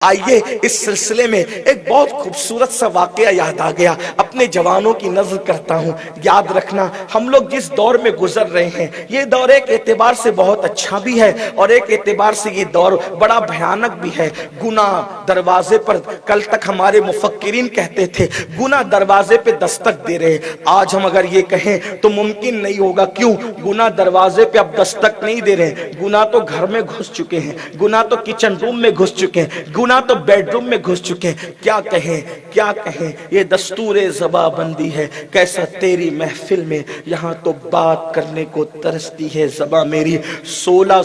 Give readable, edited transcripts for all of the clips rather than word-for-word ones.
آئیے اس سلسلے میں ایک بہت خوبصورت سا واقعہ یاد آ گیا، اپنے جوانوں کی نظر کرتا ہوں۔ یاد رکھنا ہم لوگ جس دور میں گزر رہے ہیں یہ دور ایک اعتبار سے بہت اچھا بھی ہے اور ایک اعتبار سے یہ دور بڑا بھیانک بھی ہے۔ گناہ دروازے پر، کل تک ہمارے مفکرین کہتے تھے گناہ دروازے پہ دستک دے رہے، آج ہم اگر یہ کہیں تو ممکن نہیں ہوگا۔ کیوں؟ گناہ دروازے پہ اب دستک نہیں دے رہے، گناہ تو گھر میں گھس چکے ہیں، گناہ تو کچن روم میں گھس چکے ہیں، گناہ تو بیڈ روم میں گھس چکے ہیں۔ کیا کہیں کیا کہیں، یہ دستور زباں بندی ہے، کیسا تیری محفل میں یہاں تو بات کرنے کو ترستی ہے زباں میری۔ 16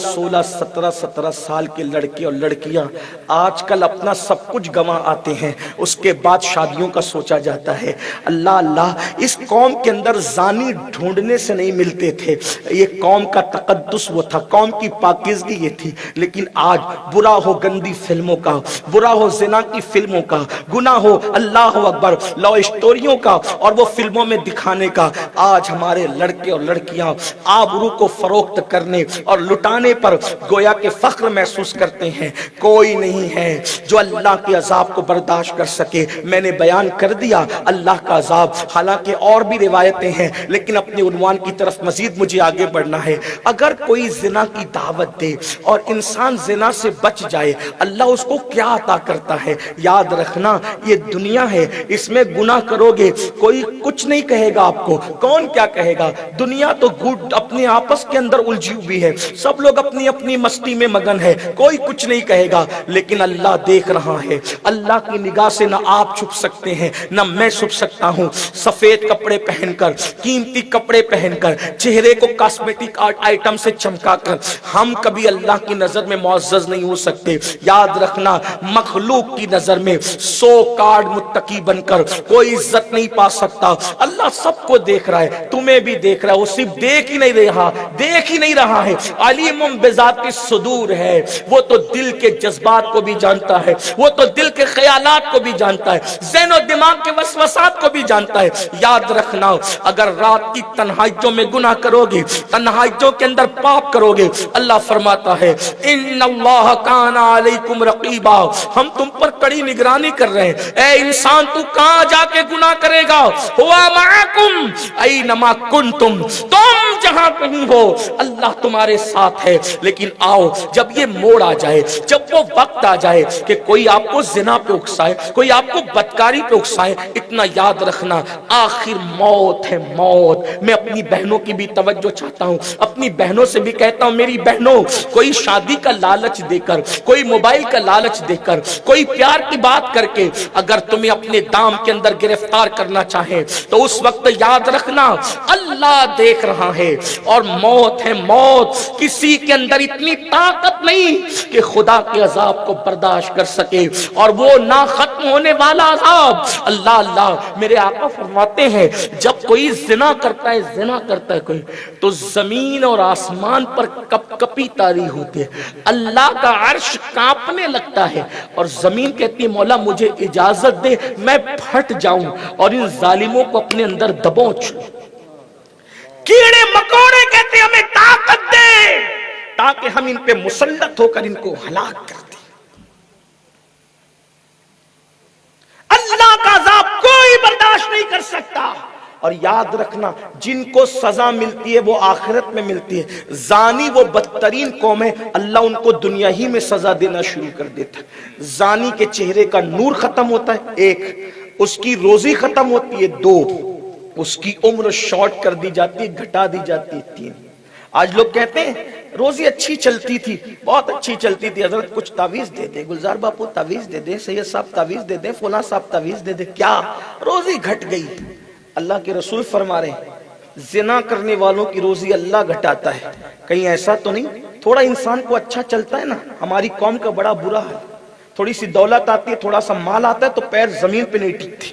سال کے لڑکے اور لڑکیاں آج کل اپنا سب کچھ گنوا آتے ہیں، اس کے بعد شادیوں کا سوچا جاتا ہے۔ اللہ اللہ، اس قوم کے اندر زانی ڈھونڈنے سے نہیں ملتے تھے، یہ قوم کا تقدس وہ تھا، قوم کی پاکیزگی یہ تھی۔ لیکن آج برا ہو گندی فلموں کا، برا ہو زنا کی فلموں کا، گناہ ہو اللہ اکبر لو اسٹوریوں کا اور وہ فلموں میں دکھانے کا، آج ہمارے لڑکے اور لڑکیاں آبرو کو فروخت کرنے اور لٹانے پر گویا کہ فخر محسوس کرتے ہیں۔ کوئی نہیں ہے جو اللہ کے عذاب کو برداشت کر سکے۔ میں نے بیان کر دیا اللہ کا عذاب، حالانکہ اور بھی روایتیں ہیں لیکن اپنے عنوان کی طرف مزید مجھے آگے بڑھنا ہے۔ اگر کوئی زنا کی دعوت دے اور انسان زنا سے بچ جائے، اللہ اس کو کیا عطا کرتا ہے؟ یاد رکھنا یہ دنیا ہے، اس میں گناہ کرو گے کوئی کچھ نہیں کہے گا آپ کو۔ کون کیا کہے گا؟ دنیا تو اپنے آپس کے اندر الجھی ہوئی ہے، سب لوگ اپنی اپنی مستی میں مگن ہے، کوئی کچھ نہیں کہے گا۔ لیکن اللہ دیکھ رہا ہے، اللہ کی نگاہ سے نہ آپ چھپ سکتے ہیں نہ میں چھپ سکتا ہوں۔ سفید کپڑے پہن کر، قیمتی کپڑے پہن کر، چہرے کو کاسمیٹک آئٹم سے چمکا کر ہم کبھی اللہ کی نظر میں معزز نہیں ہو سکتے۔ یاد رکھنا مخلوق کی نظر میں 100 کارڈ متقی بن کر کوئی عزت نہیں پا سکتا۔ اللہ سب کو دیکھ رہا ہے، تمہیں بھی دیکھ رہا ہے، وہ صرف دیکھ ہی نہیں رہا ہے، علیم بذات الصدور ہے، وہ تو دل کے جذبات کو بھی جانتا ہے، وہ تو دل کے خیالات کو بھی جانتا ہے، ذہن و دماغ کے وسوسات کو بھی جانتا ہے۔ یاد رکھنا اگر رات کی تنہائیوں میں گناہ کرو گے، تنہائیوں کے اندر پاپ کرو گے، اللہ فرماتا ہے ان اللہ کان علیکم رقیبا، ہم تم پر کڑی نگرانی کر رہے ہیں۔ اے انسان تو کہاں جا کے گناہ کرے گا؟ ہوا معکم اینما کنتم، تم جہاں کہیں ہو اللہ تمہارے ساتھ ہے۔ لیکن آؤ جب یہ موڑ آ جائے، جب وہ وقت آ جائے کہ کوئی آپ کو زنا پہ اکسائے، کوئی آپ کو بدکاری پہ اکسائے، اتنا یاد رکھنا آخر موت ہے، موت۔ میں اپنی بہنوں کی بھی توجہ چاہتا ہوں، اپنی بہنوں سے بھی کہتا ہوں میری بہنوں، کوئی شادی کا لالچ دے کر، کوئی موبائل کا لالچ دے کر، کوئی پیار کی بات کر کے اگر تمہیں اپنے دام کے اندر گرفتار کرنا چاہے تو اس وقت یاد رکھنا اللہ دیکھ رہا ہے اور موت ہے، موت۔ کسی کے اندر اتنی طاقت نہیں کہ خدا کے عذاب کو برداشت کر سکے، اور وہ نہ ختم ہونے والا عذاب۔ اللہ اللہ، میرے آقا فرماتے ہیں جب کوئی زنا کرتا ہے کوئی، تو زمین اور آسمان پر کپ کپی طاری ہوتی ہے، اللہ کا عرش کانپنے لگتا ہے اور زمین کہتی ہے مولا مجھے اجازت دے میں پھٹ جاؤں اور ان ظالموں کو اپنے اندر دبوچ لوں۔ کیڑے مکوڑے کہتے ہیں ہمیں طاقت دے تاکہ ہم ان پہ مسلط ہو کر ان کو ہلاک کر دیں۔ اللہ کا عذاب کوئی برداشت نہیں کر سکتا۔ اور یاد رکھنا جن کو سزا ملتی ہے وہ آخرت میں ملتی ہے۔ زانی وہ بدترین قوم ہے، اللہ ان کو دنیا ہی میں سزا دینا شروع کر دیتا ہے۔ زانی کے چہرے کا نور ختم ہوتا ہے، ایک، اس کی روزی ختم ہوتی ہے، دو، اس کی عمر شارٹ کر دی جاتی ہے، گھٹا دی جاتی ہے، تین۔ آج لوگ کہتے ہیں روزی اچھی چلتی تھی، بہت اچھی چلتی تھی، حضرت کچھ تعویذ دے دیں، گلزار باپو تعویذ دے دیں، سید صاحب تعویذ دے دیں، فلاں صاحب تعویذ دے دیں، کیا روزی گھٹ گئی؟ اللہ کے رسول فرما رہے ہیں زنا کرنے والوں کی روزی اللہ گھٹاتا ہے۔ کہیں ایسا تو نہیں تھوڑا انسان کو اچھا چلتا ہے نا؟ ہماری قوم کا بڑا برا ہے، تھوڑی سی دولت آتی ہے، تھوڑا سا مال آتا ہے تو پیر زمین پہ نہیں ٹکتے،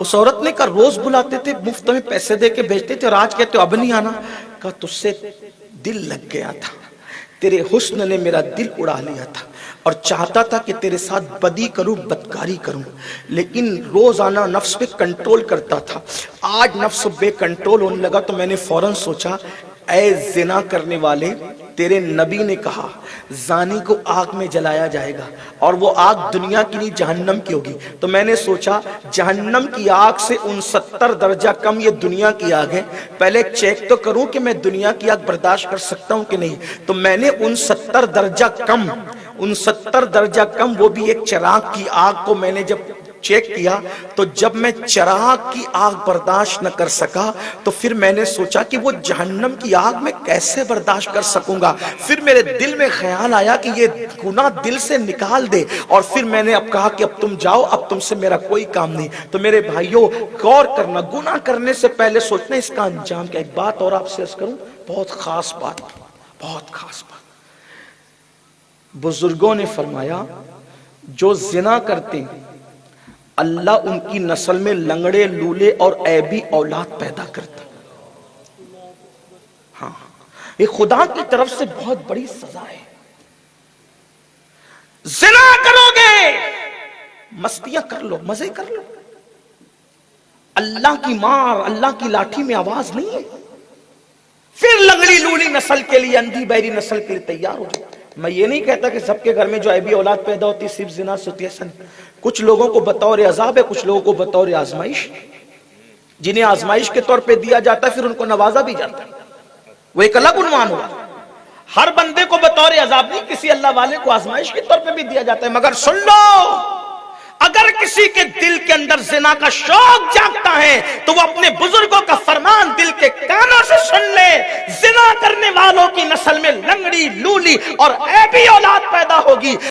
اس عورت نے کہا روز بلاتے تھے، مفت میں پیسے دے کے بھیجتے تھے، اور آج کہتے ہو اب نہیں آنا؟ کہا تجھ سے دل لگ گیا تھا، تیرے حسن نے میرا دل اڑا لیا تھا، اور چاہتا تھا کہ تیرے ساتھ بدی کروں، بدکاری کروں، لیکن روزانہ نفس پہ کنٹرول کرتا تھا۔ آج نفس بے کنٹرول ہونے لگا تو میں نے فوراً سوچا اے زنا کرنے والے، تیرے نبی نے کہا زانی کو آگ میں جلایا جائے گا، اور وہ آگ دنیا کی نہیں جہنم کی ہوگی۔ تو میں نے سوچا جہنم کی آگ سے 69 درجہ کم یہ دنیا کی آگ ہے، پہلے چیک تو کروں کہ میں دنیا کی آگ برداشت کر سکتا ہوں کہ نہیں۔ تو میں نے 69 درجہ کم وہ بھی ایک چراغ کی آگ کو میں نے جب چیک کیا، تو جب میں چراغ کی آگ برداشت نہ کر سکا تو پھر میں نے سوچا کہ وہ جہنم کی آگ میں کیسے برداشت کر سکوں گا۔ پھر میرے دل میں خیال آیا کہ یہ گناہ دل سے نکال دے، اور پھر میں نے اب کہا کہ اب تم جاؤ، اب تم سے میرا کوئی کام نہیں۔ تو میرے بھائیوں غور کرنا، گناہ کرنے سے پہلے سوچنا اس کا انجام کیا۔ ایک بات اور آپ سے عرض کروں، بہت خاص بات، بہت خاص بات۔ بزرگوں نے فرمایا جو زنا کرتے ہیں اللہ ان کی نسل میں لنگڑے، لولے اور عیبی اولاد پیدا کرتا۔ ہاں، یہ خدا کی طرف سے بہت بڑی سزا ہے۔ زنا کرو گے، مستیاں کر لو، مزے کر لو، اللہ کی مار، اللہ کی لاٹھی میں آواز نہیں ہے۔ پھر لنگڑی لولی نسل کے لیے، اندھی بہری نسل کے لیے تیار ہو جاؤ۔ میں یہ نہیں کہتا کہ سب کے گھر میں جو عیبی اولاد پیدا ہوتی صرف زنا سے ہوتی ہے، ایسا نہیں۔ کچھ لوگوں کو بطور عذاب ہے، کچھ لوگوں کو بطور آزمائش، جنہیں آزمائش کے طور پہ دیا جاتا ہے پھر ان کو نوازا بھی جاتا ہے، وہ ایک الگ عنوان ہوا۔ ہر بندے کو بطور عذاب نہیں، کسی اللہ والے کو آزمائش کے طور پہ بھی دیا جاتا ہے۔ مگر سن لو، اگر کسی کے دل کے اندر زنا کا شوق جاگتا ہے تو وہ اپنے بزرگوں کا فرمان دل کے کانوں سے سن لے، زنا کرنے والوں کی نسل میں لنگڑی، لولی اور عیبی اولاد پیدا ہوگی۔